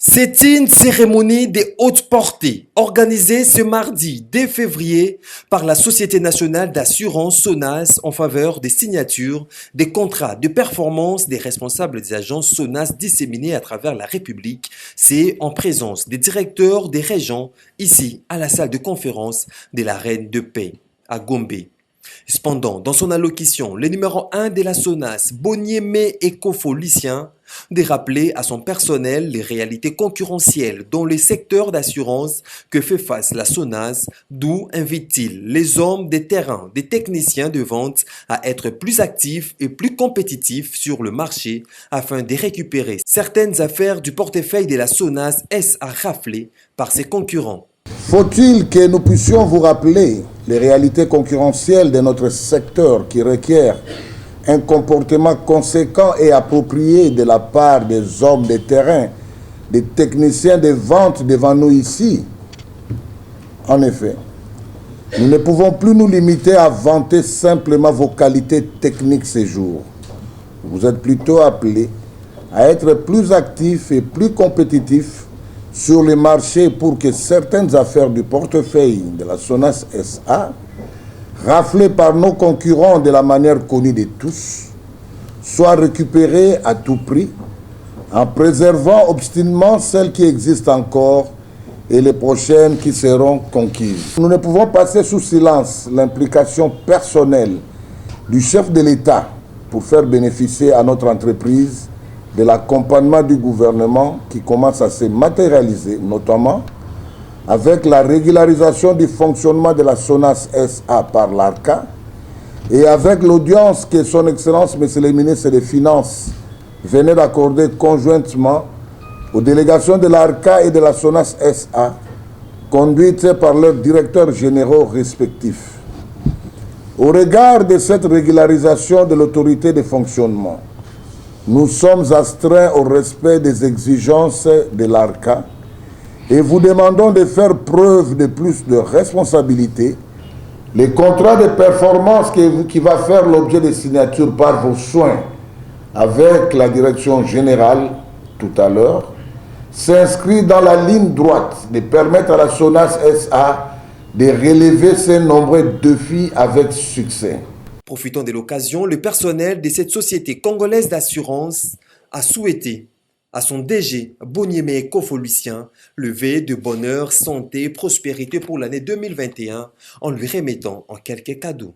C'est une cérémonie de haute portée organisée ce mardi 2 février par la Société nationale d'assurance SONAS en faveur des signatures des contrats de performance des responsables des agences SONAS disséminés à travers la République. C'est en présence des directeurs des régions ici à la salle de conférence de la Reine de Paix à Gombe. Cependant, dans son allocution, le numéro 1 de la SONAS, Bonieme Ekofolicien, de rappeler à son personnel les réalités concurrentielles dans les secteurs d'assurance que fait face la SONAS, d'où invite-t-il les hommes des terrains, des techniciens de vente à être plus actifs et plus compétitifs sur le marché afin de récupérer certaines affaires du portefeuille de la SONAS SA raflées par ses concurrents. Faut-il que nous puissions vous rappeler les réalités concurrentielles de notre secteur qui requièrent un comportement conséquent et approprié de la part des hommes de terrain, des techniciens de vente devant nous ici? En effet, nous ne pouvons plus nous limiter à vanter simplement vos qualités techniques ces jours. Vous êtes plutôt appelés à être plus actifs et plus compétitifs sur le marché pour que certaines affaires du portefeuille de la SONAS SA, raflées par nos concurrents de la manière connue de tous, soient récupérées à tout prix en préservant obstinément celles qui existent encore et les prochaines qui seront conquises. Nous ne pouvons passer sous silence l'implication personnelle du chef de l'État pour faire bénéficier à notre entreprise de l'accompagnement du gouvernement qui commence à se matérialiser, notamment avec la régularisation du fonctionnement de la SONAS SA par l'ARCA et avec l'audience que son Excellence, Monsieur le ministre des Finances, venait d'accorder conjointement aux délégations de l'ARCA et de la SONAS SA, conduites par leurs directeurs généraux respectifs. Au regard de cette régularisation de l'autorité de fonctionnement, nous sommes astreints au respect des exigences de l'ARCA et vous demandons de faire preuve de plus de responsabilité. Les contrats de performance qui va faire l'objet de signature par vos soins avec la direction générale tout à l'heure s'inscrit dans la ligne droite de permettre à la SONAS SA de relever ces nombreux défis avec succès. Profitant de l'occasion, le personnel de cette société congolaise d'assurance a souhaité à son DG, Bonieme Ekofolicien, le vœu de bonheur, santé et prospérité pour l'année 2021 en lui remettant en quelques cadeaux.